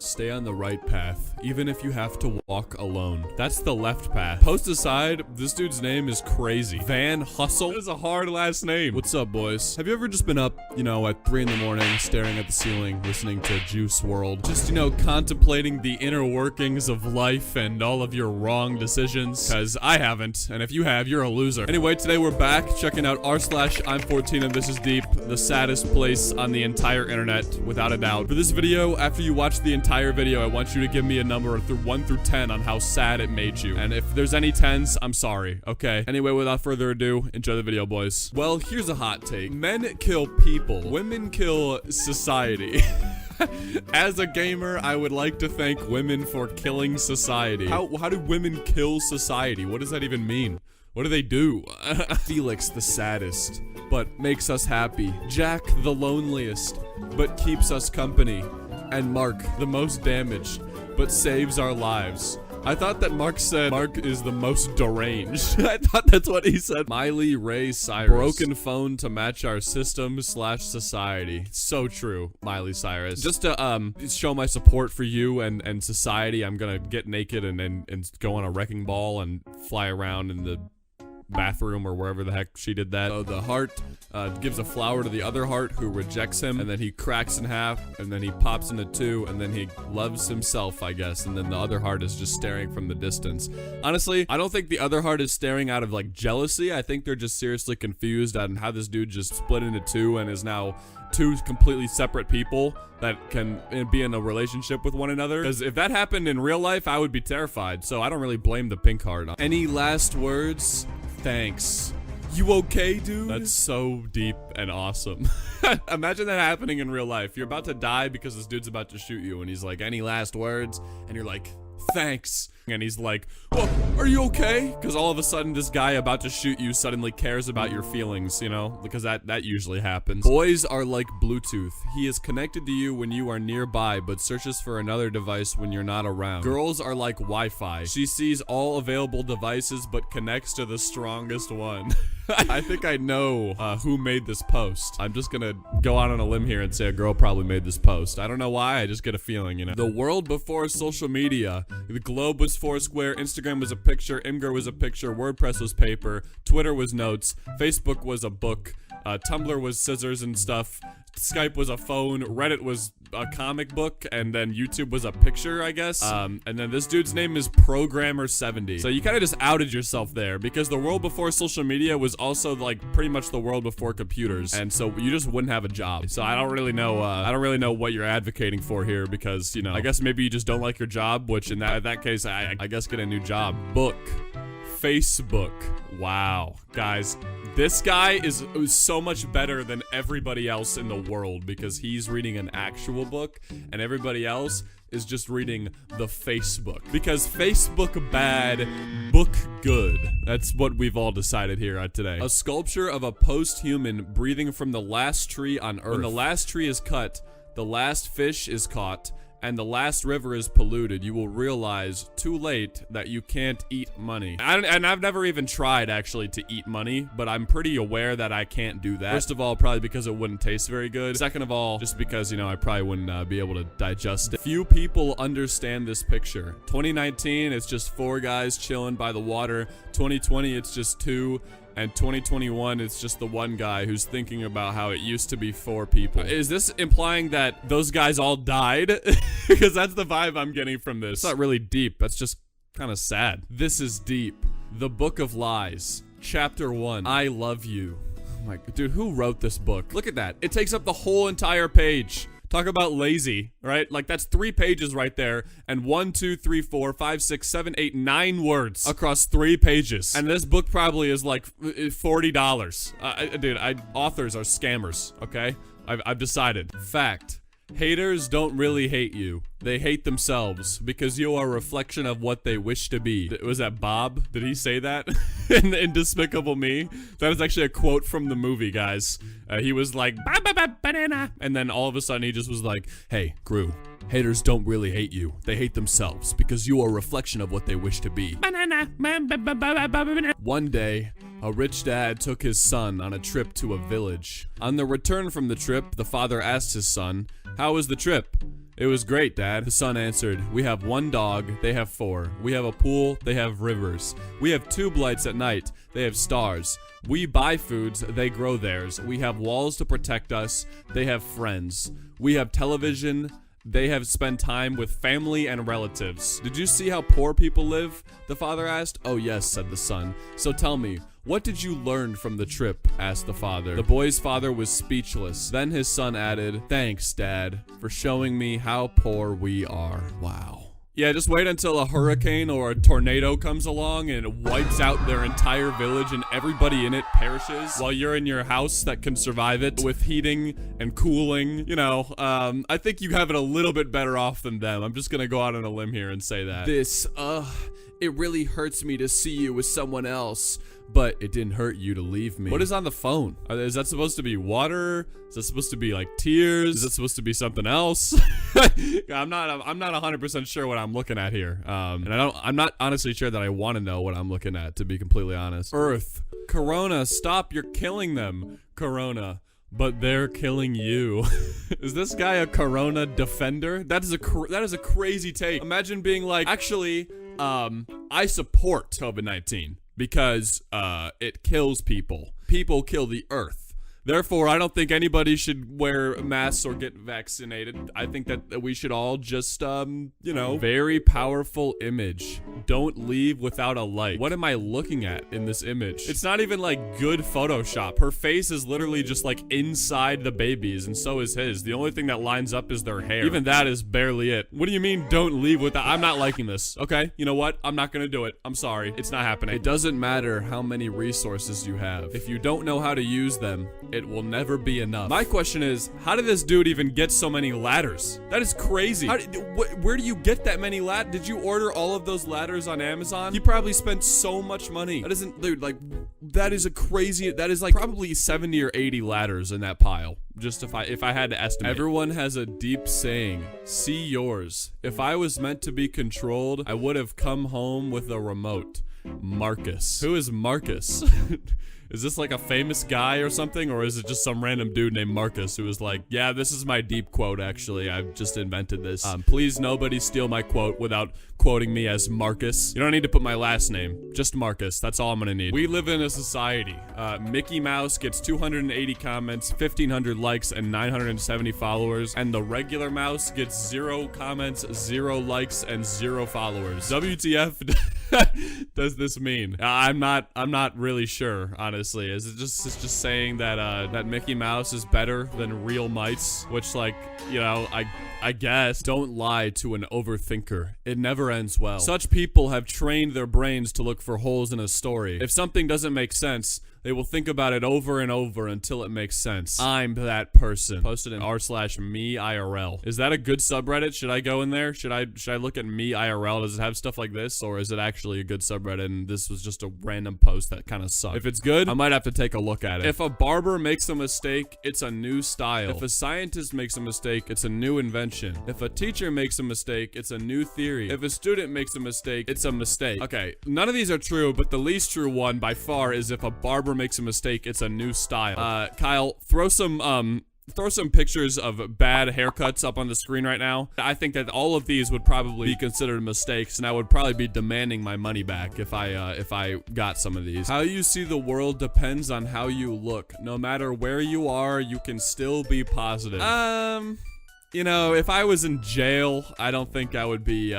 Stay on the right path, even if you have to walk alone. That's the left path. Post aside, this dude's name is crazy. Van Hustle. That is a hard last name. What's up, boys? Have you ever just been up, at 3 in the morning, staring at the ceiling, listening to Juice WRLD? Just, contemplating the inner workings of life and all of your wrong decisions? Cause I haven't, and if you have, you're a loser. Anyway, today we're back checking out r/I'm14 and this is deep, the saddest place on the entire internet, without a doubt. For this video, after you watch the entire video, I want you to give me a number through 1 through 10 on how sad it made you. And if there's any 10s, I'm sorry, okay? Anyway, without further ado, enjoy the video, boys. Well, here's a hot take. Men kill people. Women kill society. As a gamer, I would like to thank women for killing society. How do women kill society? What does that even mean? What do they do? Felix the saddest, but makes us happy. Jack the loneliest, but keeps us company. And Mark the most damaged, but saves our lives. I thought that Mark said Mark is the most deranged. I thought that's what he said. Miley Ray Cyrus. Broken phone to match our system/society. So true, Miley Cyrus. Just to show my support for you and society, I'm gonna get naked and go on a wrecking ball and fly around in the bathroom or wherever the heck she did that. So the heart gives a flower to the other heart who rejects him, and then he cracks in half, and then he pops into 2, and then he loves himself, I guess, and then the other heart is just staring from the distance. Honestly, I don't think the other heart is staring out of like jealousy. I think they're just seriously confused on how this dude just split into 2 and is now 2 completely separate people that can be in a relationship with one another. Because if that happened in real life, I would be terrified. So I don't really blame the pink heart. Any last words? Thanks. You okay, dude? That's so deep and awesome. Imagine that happening in real life. You're about to die because this dude's about to shoot you, and he's like, any last words? And you're like, thanks. And he's like, well, are you okay? Because all of a sudden this guy about to shoot you suddenly cares about your feelings, because that usually happens. Boys are like Bluetooth. He is connected to you when you are nearby, but searches for another device when you're not around. Girls are like Wi-Fi. She sees all available devices, but connects to the strongest one. I think I know who made this post. I'm just gonna go out on a limb here and say a girl probably made this post. I don't know why, I just get a feeling, The world before social media. The globe was Foursquare, Instagram was a picture, Imgur was a picture, WordPress was paper, Twitter was notes, Facebook was a book, Tumblr was scissors and stuff, Skype was a phone, Reddit was a comic book, and then YouTube was a picture, I guess. And then this dude's name is Programmer70. So you kind of just outed yourself there, because the world before social media was also like pretty much the world before computers, and so you just wouldn't have a job. So I don't really know what you're advocating for here, because I guess maybe you just don't like your job, which in that case I guess get a new job. Book. Facebook. Wow, guys, this guy is so much better than everybody else in the world, because he's reading an actual book and everybody else is just reading the Facebook. Because Facebook bad, book good. That's what we've all decided here today. A sculpture of a post-human breathing from the last tree on Earth. When the last tree is cut, the last fish is caught, and the last river is polluted, you will realize too late that you can't eat money. And I've never even tried actually to eat money, but I'm pretty aware that I can't do that. First of all, probably because it wouldn't taste very good. Second of all, just because, I probably wouldn't be able to digest it. Few people understand this picture. 2019, it's just 4 guys chilling by the water. 2020, it's just 2. And 2021, it's just the one guy who's thinking about how it used to be 4 people. Is this implying that those guys all died? Because that's the vibe I'm getting from this. It's not really deep. That's just kind of sad. This is deep. The Book of Lies. Chapter 1. I love you. Oh my, dude, who wrote this book? Look at that. It takes up the whole entire page. Talk about lazy, right? Like, that's 3 pages right there, and 1, 2, 3, 4, 5, 6, 7, 8, 9 words across 3 pages. And this book probably is like $40. Dude, authors are scammers, okay? I've decided. Fact. Haters don't really hate you. They hate themselves because you are a reflection of what they wish to be. Was that Bob? Did he say that in Despicable Me? That is actually a quote from the movie, guys. He was like, banana. And then all of a sudden he just was like, hey, Gru, haters don't really hate you. They hate themselves because you are a reflection of what they wish to be. Banana. One day, a rich dad took his son on a trip to a village. On the return from the trip, the father asked his son, how was the trip? It was great, Dad. The son answered, we have 1 dog, they have 4. We have a pool, they have rivers. We have tube lights at night, they have stars. We buy foods, they grow theirs. We have walls to protect us, they have friends. We have television, they have spent time with family and relatives. Did you see how poor people live? The father asked. Oh yes, said the son. So tell me, what did you learn from the trip? Asked the father. The boy's father was speechless. Then his son added, thanks, Dad, for showing me how poor we are. Wow. Yeah, just wait until a hurricane or a tornado comes along and wipes out their entire village and everybody in it perishes while you're in your house that can survive it with heating and cooling. You know, I think you have it a little bit better off than them. I'm just gonna go out on a limb here and say that. It really hurts me to see you with someone else. But it didn't hurt you to leave me. What is on the phone? Is that supposed to be water? Is that supposed to be like tears? Is that supposed to be something else? I'm not 100% sure what I'm looking at here. And I'm not honestly sure that I want to know what I'm looking at, to be completely honest. Earth. Corona, stop, you're killing them. Corona. But they're killing you. Is this guy a Corona defender? That is a crazy take. Imagine being like, actually, I support COVID-19. Because it kills people. People kill the earth. Therefore, I don't think anybody should wear masks or get vaccinated. I think that we should all just, you know, very powerful image. Don't leave without a light. What am I looking at in this image? It's not even like good Photoshop. Her face is literally just like inside the baby's, and so is his. The only thing that lines up is their hair. Even that is barely it. What do you mean don't leave without? I'm not liking this. Okay, you know what? I'm not gonna do it. I'm sorry. It's not happening. It doesn't matter how many resources you have. If you don't know how to use them, it will never be enough. My question is, how did this dude even get so many ladders? That is crazy. Where do you get that many ladders? Did you order all of those ladders on Amazon? He probably spent so much money. That isn't, dude, like, that is like probably 70 or 80 ladders in that pile. Just if I had to estimate. Everyone has a deep saying, see yours. If I was meant to be controlled, I would have come home with a remote. Marcus. Who is Marcus? Is this like a famous guy or something? Or is it just some random dude named Marcus who was like, yeah, this is my deep quote, actually. I've just invented this. Please nobody steal my quote without quoting me as Marcus. You don't need to put my last name. Just Marcus. That's all I'm gonna need. We live in a society. Mickey Mouse gets 280 comments, 1,500 likes, and 970 followers. And the regular mouse gets 0 comments, 0 likes, and 0 followers. WTF does this mean? I'm not really sure, honestly. Is it just saying that that Mickey Mouse is better than real mice? Which, like, you know, I guess. Don't lie to an overthinker. It never ends well. Such people have trained their brains to look for holes in a story. If something doesn't make sense, they will think about it over and over until it makes sense. I'm that person. Posted in r/meIRL. Is that a good subreddit? Should I go in there? Should I look at me IRL? Does it have stuff like this? Or is it actually a good subreddit and this was just a random post that kind of sucked? If it's good, I might have to take a look at it. If a barber makes a mistake, it's a new style. If a scientist makes a mistake, it's a new invention. If a teacher makes a mistake, it's a new theory. If a student makes a mistake, it's a mistake. Okay, none of these are true, but the least true one by far is if a barber makes a mistake, it's a new style. Kyle, throw some pictures of bad haircuts up on the screen right now. I think that all of these would probably be considered mistakes, and I would probably be demanding my money back if I got some of these. How you see the world depends on how you look. No matter where you are, you can still be positive. You know, if I was in jail, I don't think I would be,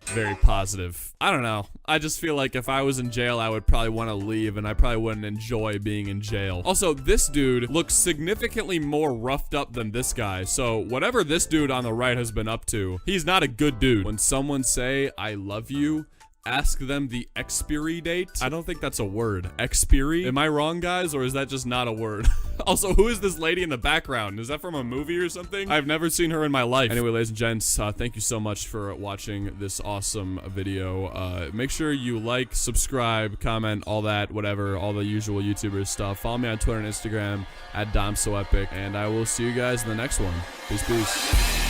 very positive. I don't know. I just feel like if I was in jail, I would probably want to leave, and I probably wouldn't enjoy being in jail. Also, this dude looks significantly more roughed up than this guy, so whatever this dude on the right has been up to, he's not a good dude. When someone say, I love you, ask them the expiry date. I don't think that's a word. Expiry? Am I wrong, guys, or is that just not a word? Also, who is this lady in the background? Is that from a movie or something? I've never seen her in my life. Anyway, ladies and gents, thank you so much for watching this awesome video. Make sure you like, subscribe, comment, all that, whatever, all the usual YouTubers stuff. Follow me on Twitter and Instagram @DomSoEpic, and I will see you guys in the next one. Peace, peace.